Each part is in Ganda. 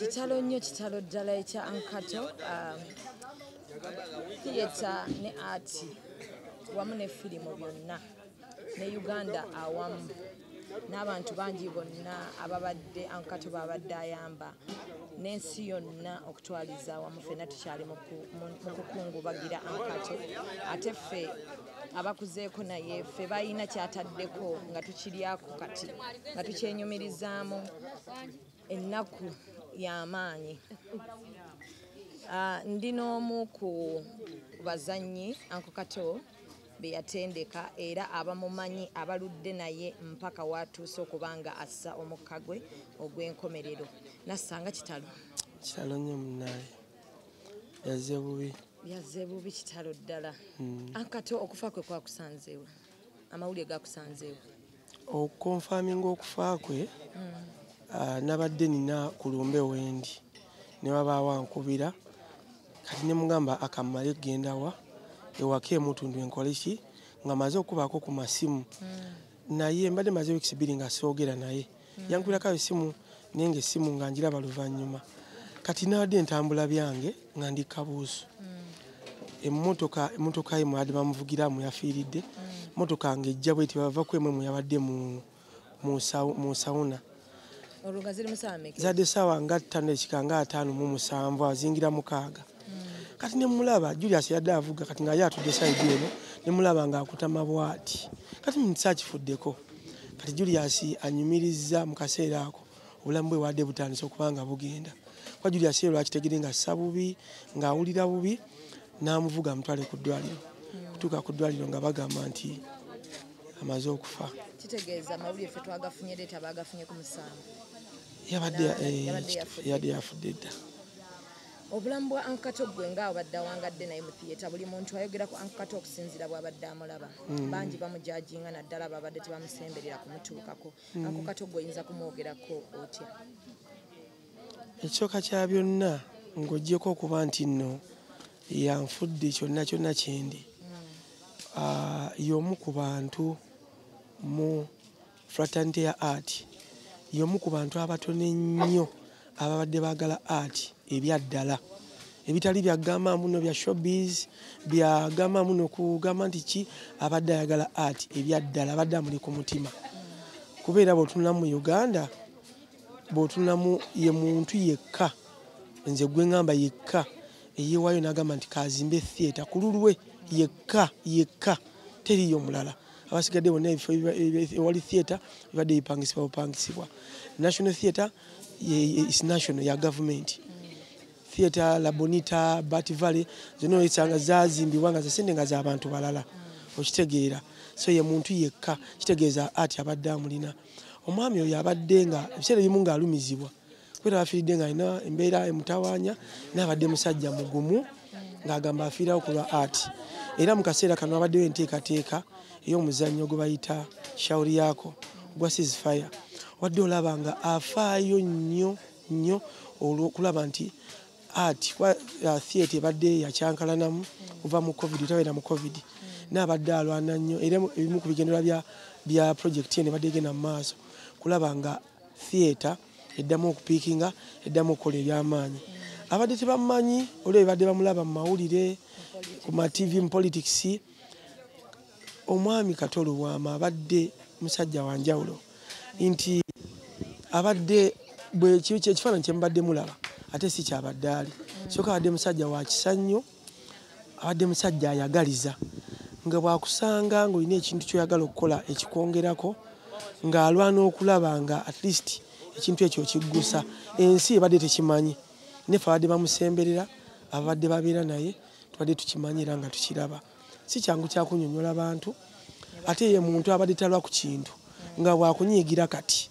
Kitalo nnyo kitalo ddala ekya Kato. Theatre ne art wamu ne firimu byonna ne Uganda awamu n'abantu bangi bonna ababadde Kato babadde ayamba n'ensi yonna okutwaliza awamu ffenna tukyali mu kukungubagira Kato ate ffe abakuzeeko naye ffe balina kyataddeko nga tukiryako kati nga tukyenyumirizaamu ennaku y'amaanyi. Ndi n'omu ku bazannyi Kato be yatendeka era abamumanyi abaludde naye mpaka watuuse okubanga assa omukka gwe ogw'enkomerero. Nassanga kitalo nnyo munnaye yazze bubi kitalo ddala. Kato okufa kwe kwakusanzeewa, amawulire gakusanzeewa? Okonfaminga okufa kwe nabadde nina ku lumbe wendi ne wabaawo ankubira kati ne mugamba akammale gendawa ewaka emutundu enkole ki nga maze okubaako ku masimu naye mbadde maze wiiki 2 nga soogera naye yankubirako esimu naye nga essimu nga njiraba luvannyuma kati nabadde entambula byange nga ndi kabuusu emmotoka ye mwabadde bamuvugiramu yafiiridde motoka ng'ejja bweti bava kwemu yabadde mu sawuna zadde essaawa nga 5 ekika nga 5:7 azingira 6. Kati ne mulaba Julius yadde avuga kati nga ye atudde sayidi eno ne mulaba ng'akutama bw'ati kati nsaakifuddeko kati Julius anyumiriza mu kaseera ako obulamu bwe wadde butandise okuba nga bugenda kwa Julius ye lwakitegere nga assa bubi ng'awulira bubi n'amuvuga amutwale ku ddwaliro kutuuka ku ddwaliro nga bagamba nti amaze okufa. Kitegeeza amawulire ffe twagafunye leeta baagafunye ku musanvu yabadde yafudde dda. Obulamu bwa Kato gwe nga abadde awangadde naye mu theatre buli muntu ayogera ku Kato okusinziira bw'abadde amulaba. Bangi bamujajinga naddala babadde tebamusemberera kumutuukako. Kato gwe oyinza kumwogerako otya? Ekisooka kya byonna ng'oggyeko okuba nti nno yanfudde kyonna kyonna kyendi y'omu ku bantu mu fraternity ya art y'omu ku bantu abatono ennyo ababadde baagala art ebyaddala ebitali byagamba muno bya showbiz byagamba muno kugamba nti ki abadde ayagala art ebyaddala abadde amuli ku mutima kubeera bw'otunula mu Uganda bw'otunulamu ye muntu yekka nze gwe ngamba yekka eyeewaayo n'agamba nti kazimbe theatre ku lulwe yekka teriyo mulala abasigadde bonna ebifo ewali theatre bibadde bipangisibwa. National theatre is national ya government. Theatre La Bonita, Bat Valley zino isanga zazimbibwa nga zasente nga z'abantu balala okitegeera so ye muntu yekka kitegeeza ati abadde amulina omwami oyo abadde nga ebiseera ebimu ng'alumizibwa kubera afiiridde nga alina embeera emutawaanya n'abadde musajja mugumu ng'agamba afiirawo ku lwa art era mu kaseera kano abaddewo enteekateeka ey'omuzannyo gwe bayita shauri yako gwa ceasefire wadde olaba nga afaayo nnyo olw'okulaba nti art theatre ebadde yakyankalanamu kuva mu covid tabeera mu covid n'abadde alwana nnyo era ebimu ku bigendera bya project eno ebadde egenda mu maaso kulaba nga theatre eddamu okupiikinga eddamu okukola ebyamaanyi abadde tebamumanyi olwo ebadde bamulaba mu mawulire ku ma TV mu politics. Omwami Kato Lubwaama abadde musajja wa njawulo nti abadde bwe ekifaananyi kye mubadde mulaba ate si kyabadde ali soka abadde musajja wa kisa nnyo abadde musajja ayagaliza nga bwakusanga ng'olina ekintu ky'oyagala okukola ekikwongerako ng'alwana okulaba nga at least ekintu ekyo kiggusa ensi ebadde tekimanyi nefe abadde bamusemberera abadde babeera naye tubadde tukimanyi era nga tukiraba si kyangu kyakunyonyola bantu ate ye muntu abadde talwa ku kintu nga bwakunyiigira kati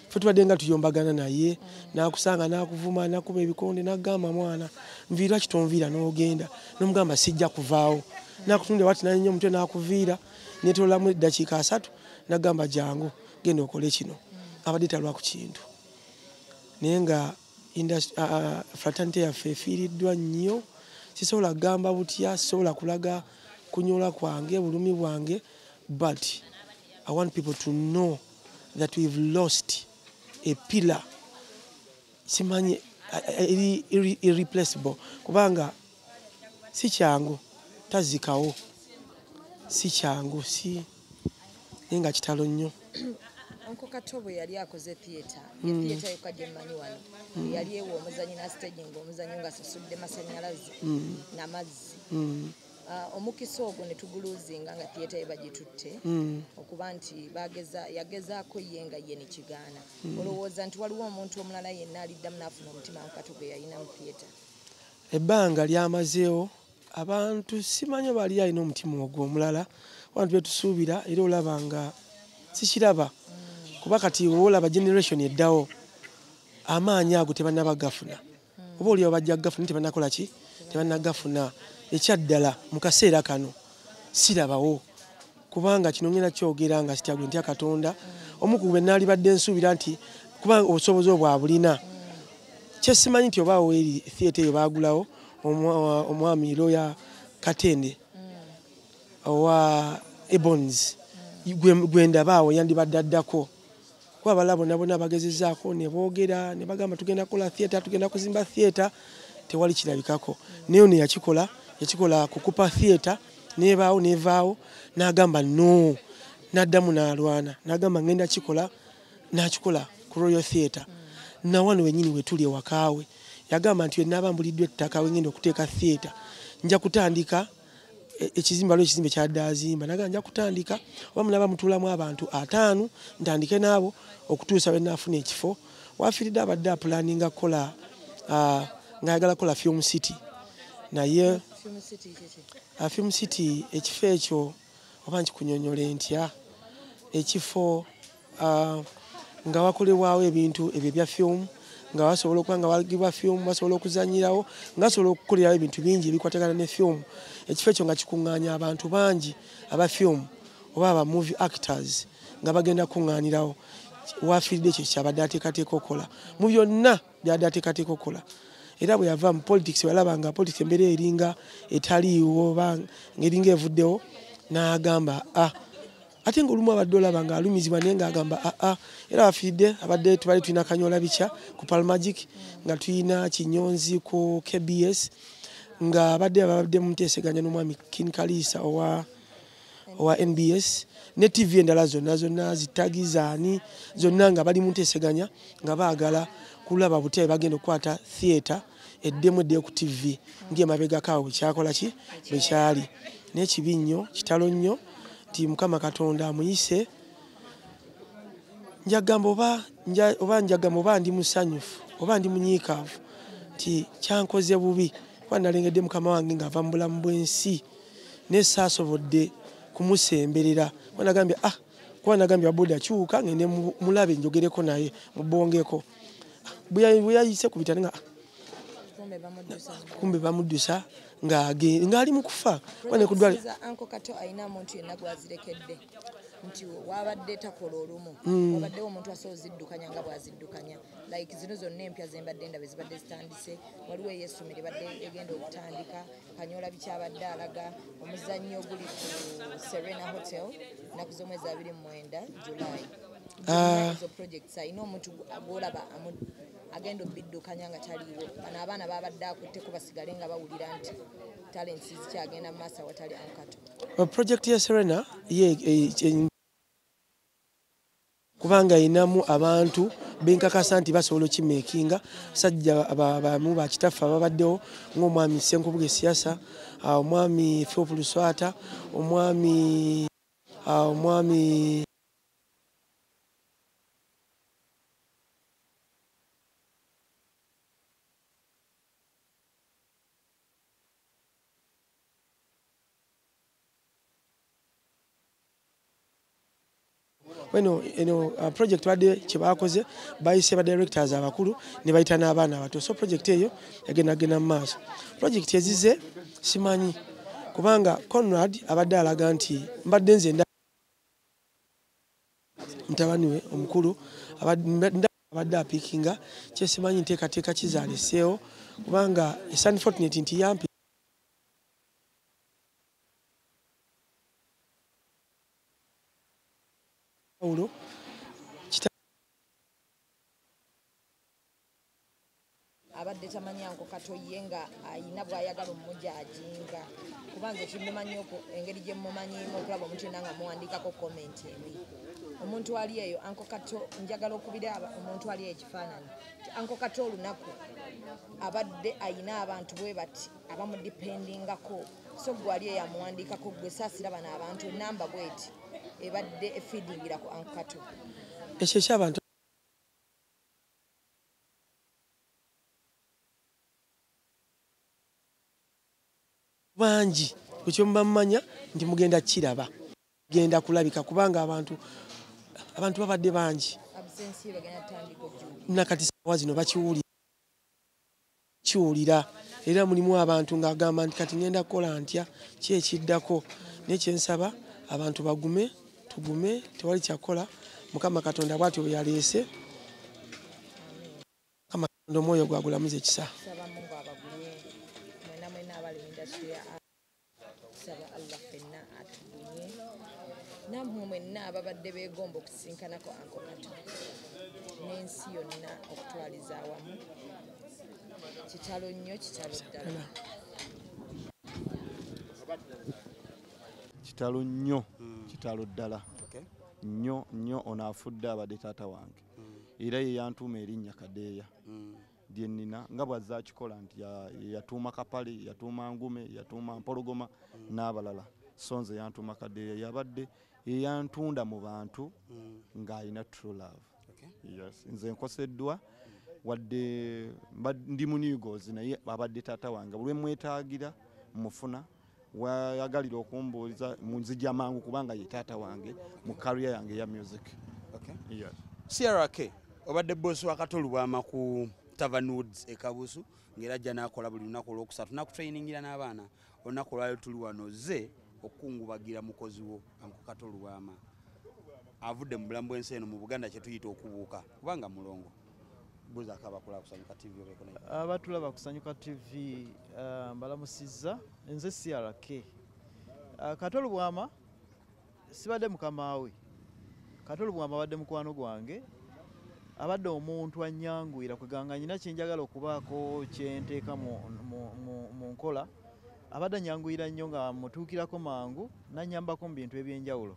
ffe tubadde nga tuyombagana naye n'akusanga n'akuvuma n'akuba ebikonde n'agamba mwana nviirwa kitonviira n'ogenda n'omugamba sijja kuvaawo n'akutunde wati nanyenya omutwe n'akuviira netolamu eddakiika 3 n'agamba jangu genda okole kino abadde talwa ku kintu naye nga fraternity yaffe efiiriddwa nnyo sisobola kugamba butya sisobola kulaga kunyola kwange bulumi bwange but I want people to know that we've lost a pillar simanyi irreplaceable kubanga si kyangu tazikawo si kyangu si nga kitalo nnyo. Uncle Kato bwe yali akoze theatre theatre yokka gye mmanyi wano yali ewa omuzanyi na staging omuzanyi nga sasudde masannyalaze n'amazzi omukisa ogwo ne tuguluzinga nga theatre ye bagitutte okuba nti yagezaako ye nga ye ne kigaana olowooza nti waliwo omuntu omulala yenna aliddamu n'afuna omutima Kato gwe yalina mu theatre? Ebbanga lyamazeewo abantu simanyi bali alina omutima ogwo omulala abantu betusuubira era olaba nga sikiraba kuba kati olaba generation eddawo amaanyi ago tebannabagafuna oba oli bajja gafuna tebannakola ki tebannagafuna ekyaddala mu kaseera kano sirabawo kubanga kino ngenda kyogera nga sitagwe ntya Katonda omukube naali badde nsuubira nti kuba obusobozi obwa bulina kyesimanyi nti oba eri theatre eyo baagulawo omwami Lawyer Katende owa Ebons gwendabaawo yandibadde addako kuba abalala bonna bagezezaako ne boogera ne bagamba tugenda kukola theatre tugenda kuzimba theatre tewali kirabikako naye ono yakikola kukupa theatre nebaawo nevaawo n'agamba no n'addamu n'alwana n'agamba ngenda kikola n'akikola ku Royal Theatre na wano wenyini wetuli ewakaawe yagamba nti wenabambuliddwa ettaka wengenda okuteeka theatre nja kutandika ekizimbe kyaddaazimba naga nja kutandika oba munaba mutuulamu abantu 5 ntandike naabo okutuusa we naafuna ekifo wafiiridde abadde apulaninga kukola ng'ayagala kukola film city naye film city ekifo ekyo oba nkikunyonyole ntya ekifo nga wakolebwawo ebintu ebyo bya film nga wasobola okuba nga wagibwa film basobola okuzanyirawo nga wasobola okukolerawo ebintu bingi ebikwatagana ne film ekifo ekyo nga kikuŋŋaanya abantu bangi aba film oba aba movie actors nga bagenda kuŋŋaanirawo wafiiridde ekyo kyabadde ateekateeka okukola mu byonna byadde ateekateeka okukola era bwe yava mu politics walaba nga politics embeera eringa etaliiwo oba ngeringa evuddewo n'agamba ate ng'olumu abadde olaba nga alumizibwa naye ng'agamba era wafiiridde abadde tubali tulina Kanyola Bica ku Palmagic nga tulina Kinyonzi ku KBS nga abadde muteeseganya n'omwami King Kalisa owa NBS ne TV endala zonna zitagizaani zonna nga bali muteeseganya nga baagala kulaba butebe bagenda okukwata theatre eddemu eddeyo ku TV ng'emabegakaawo bwekyakola ki bwekyali n'ekibi nnyo kitalo nnyo nti Mukama Katonda amuyise njagamba oba ndi musanyufu oba ndi munyiikaavu nti kyankoze bubi kuba nalengedde mukama wange ng'ava mu bulamu bw'ensi naye saasobodde kumusemberera kuba nagambye wabuda kyuka ngende mulabe njogereko naye mubongeko bwe yayise ku bitane nga kumbe bamuddusa ng'ali mu kufa Uncle Kato alina omuntu yenna gwazirekedde nti wabadde takola olumu wabaddewo omuntu asobola ziddukanya nga bwaziddukanya like zino zonna empya zembadde ndaba zibadde zitandise waliwo ey'essomero ebadde egenda okutandika Kanyola bikyabadde alaga omuzannyo oguli ku Serena Hotel ennaku z'omwezi 29 July ezo projects alina omuntu gwolaba agenda obiddukanya nga taliiwo bano abaana babadde akutteko basigale nga bawulira nti talents zikyagenda mu maaso awatali Kato. Project ya Serena kubanga inamu abantu benkakasa nti basobola okimeekinga sajja abamu bakitaffe ababaddewo ng'omwami Ssenkubuge Siasa omwami Philip Luswata omwami project badde kyebakoze bayise ba directors abakulu ne bayita n'abaana abato so project eyo yagenda mu maaso project ezize simanyi kubanga Conrad abadde alaga nti mbadde nze mutabani we omukulu abadde apiikinga kyesimanyi nteekateeka kizaaleseewo kubanga it's unfortunate nti yampi simanyi Anko Kato ye nga ayina bw'ayagala omujajinga kubanga ekimumanyi engeri gye mumanyimu okulaba omuntu yenna nga muwandiikako komenti embi omuntu ali eyo Anko Kato njagala okubira omuntu ali ekifaananyi Anko Kato olunaku abadde ayina abantu bwe bati abamudipendingako so gwe ali eyo amuwandiikako gwe saasira bano abantu enamba bweti ebadde efeedingira ku Anko Kato ekyo ekyabantu bangi ekyo mumanya nti mugenda kiraba genda kulabika kubanga abantu babadde bangi nakati sawa zino bakiwulira era mulimu abantu ng'agamba nti kati ngenda kukola ntya ki ekiddako nekyensaba abantu tugume tewali kyakola Mukama Katonda bw'atyo bwe yaleese Mukama Katonda omwoyo gwagulamuza ekisa nammwe mwenna ababadde beegomba okusinkanako Anko Kato n'ensi yonna okutwaliza awamu kitalo nnyo kitalo ddala kitalo nnyo kitalo ddala nnyo ono afudde abadde taata wange era ye yantuuma erinnya Kadeeya lyennina nga bw'azze akikola nti yatuuma Kapale yatuuma Ngume yatuuma Mpologoma n'abalala so nze yantuuma Kadeeya yabadde yeyantunda mu bantu ng'alina true love. Yes. Nze nkoseddwa wadde ndi mu Newsroom naye abadde taata wange buli mwetaagira mufuna wayagalira okumbuuliza munzija mangu kubanga ye taata wange mu career yange ya music. Okay. Yes. CRK obadde boss wa Kato Lubwaama ku Tarvan e Kabusu ngera ajja n'akola buli lunaku olwokusatu nakutrainingira n'abaana olunaku lwali tuli wano ze okungubagira mukozi wo Anko Kato Lubwaama avudde mu bulamu bw'ensi eno mu Buganda kye tuyita okubuuka kubanga mulongo buza akabakula kusanyuka TV obeko naye abatulaba kusanyuka TV mbalamusizza nze CRK Kato Lubwaama sibadde mukama we Kato Lubwaama abadde mukwano gwange abadde omuntu annyanguira kweganga nyina kyenjagala okubaako kyenteeka mu nkola abadde annyanguira nnyo nga mutuukirako mangu nanyambako mu bintu ebyenjawulo.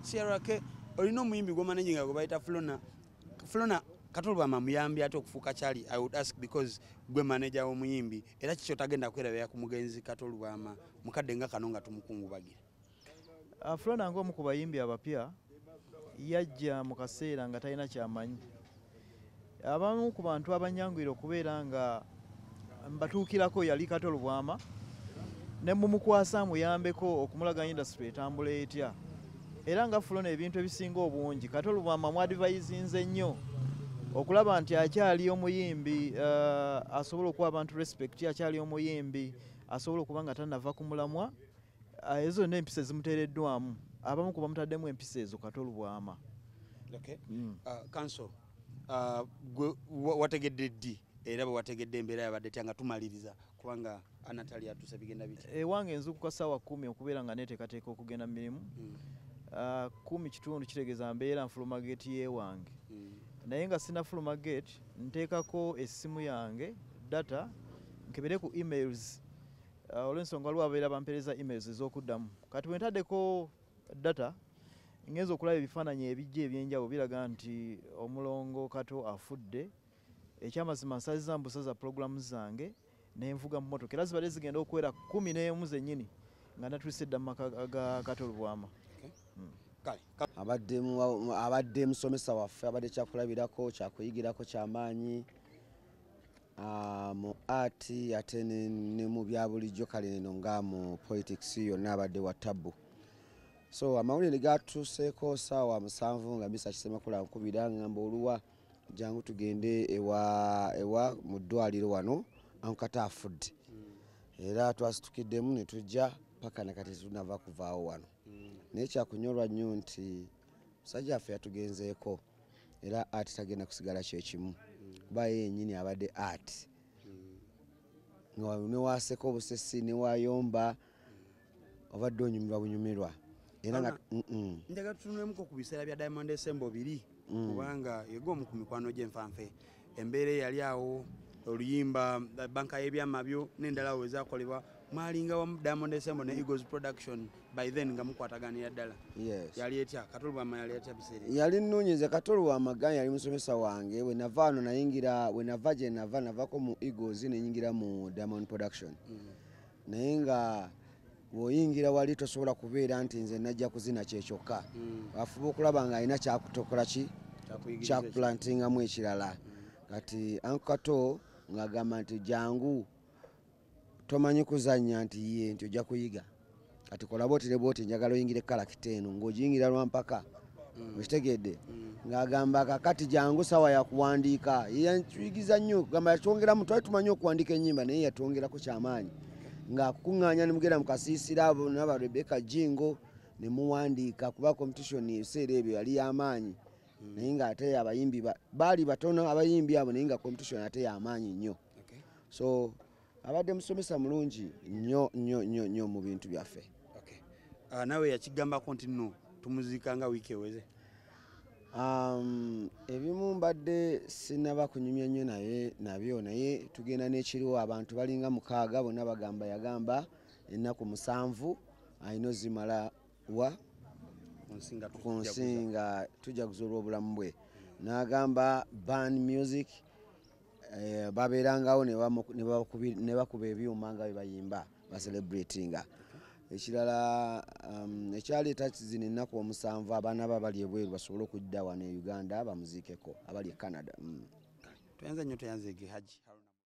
CRK olina omuyimbi gw'omanenjinga gwe bayita Flona Kato Lubwaama muyambi ate okufuuka kyali I would ask because gwe manager w'omuyimbi era kikyo tagenda kwerabira ku mugenzi Kato Lubwaama mukadde nga kano nga tumukungubagira. Flona ng'omu ku bayimbi abapya yajja mu kaseera nga talina kyamanyi abamu ku bantu abanyangwire okubeera nga mbatuukirako yali Kato Lubwaama ne mumukwasa muyambeko okumulaga industry etambula etya era nga Flona ebintu ebisinga obungi Kato Lubwaama mwadvisinze nnyo okulaba nti akyali omuyimbi asobola okuwa abantu respect akyali omuyimbi asobola okuba nga tanava ku mulamwa ezo n'empisa ezimuteereddwamu abamu kuba mutaddemu empisa ezo Kato Lubwaama. Okay. Council wategedde ddi era bwe wategedde embeera yabadde tyanga tumaliriza kubanga Anatali atuse bigenda biti ewange nzukuka ssaawa 10 okubeera nga neteekateeka okugenda mu mirimu 10 kitundu kitegeeza mbeera nfuluma gate y'ewange naye nga sina fuluma gate nteekako essimu yange data nkebere ku emails olw'ensonga waliwo ababeera bampeereza emails ez'okuddamu kati bwe ntaddeko data ngenza okulaba ebifaananyi ebijja ebyenjawulo biraga nti omulongo Kato afudde ekyamazima nsaziza mbusaza programu zange nenvuga mu motoka era zibadde zigenda okuwera 11 zennyini nga natuuse dda mu maka ga Kato Lubwaama. abadde musomesa waffe abadde kyakulabirako kyakuyigirako kyamaanyi mu art ate ne mu bya bulijjo kale neno nga mu politics yonna abadde wa tabu. So amawulire gatuuseeko ssaawa 7 nga Mr. Kisemakula nkubira ngamba oluwa jangu tugende ewa mu ddwaliro wano Anko Kato afudde era twasitukiddemu ne tujja paka nakati tunava kuvaawo wano naye kyakunyolwa nnyo nti musajja waffe yatugenzeeko era art tagenda kusigala kyekimu kuba ye yennyini abadde art nga newaaseko obusesi newayomba obadde onyumirwa bunyumirwa era nga njagala tutunulemuko ku biseera bya Diamond Ensemble 2 kubanga yegoomu ku mikwano gye nfanfe embeera yali awo oluyimba banka y'ebyama byo n'endala we zakolebwa mwalinga wamu Diamond Ensemble ne Eagles Production by then nga mukwataganira ddala. Yes. Yali etya Kato Lubwaama yali etya biseera yali nnunyize Kato Lubwaama yali musomesa wange we nava ano navako mu Eagles ne nyingira mu Diamond Production. Naye nga bw'oyingira wali tosobola kubeera nti nze najja kuzina kyekyokka. Afuba okulaba nga alina kyakutokola kyakuplantingamu ekirala. Kati Uncle Kato ng'agamba nti jangu tomanyi kuzannya nti ye nti ojja kuyiga. Kati kola booti njagala oyingire kalakita eno ng'ogiyingira lwampaka. Okitegedde? Ng'agamba kakati jangu sawa ya kuwandiika. Ye yantuyigiza nnyo gamba yatwongeramu twali tumanyi okuwandiika ennyimba naye yatwongerako kyamaanyi. Ng'akukuŋŋaanya ne mugenda mu kasiisira abo n'aba Rebecca Jingo ne muwandiika kuba competition ebiseera ebyo yali y'amaanyi. Naye ng'ate abayimbi baali batono abayimbi abo naye nga competition ate y'amaanyi nnyo. So abadde musomesa mulungi nnyo mu bintu byaffe. Nawe yakigambako nti nno tumuziika nga wiiki eweze? Ebimu mbadde sinaba kunyumya nnyo nabyo naye tugenda n'ekiriwo abantu balinga 6 bonna bagamba yagamba ennaku 7 alina ozimala wa ku nsi nga tujaguza obulamu bwe. N'agamba band music babeerangawo ne bakuba ebyuma nga bwe bayimba baselebratinga. Ekirala ekyaleeta kizina ennaku 7 abaana bali ebweru basobole okudda wano e Uganda bamuziikeko abali e Canada. Tuyanze nnyo tuyanze Haji.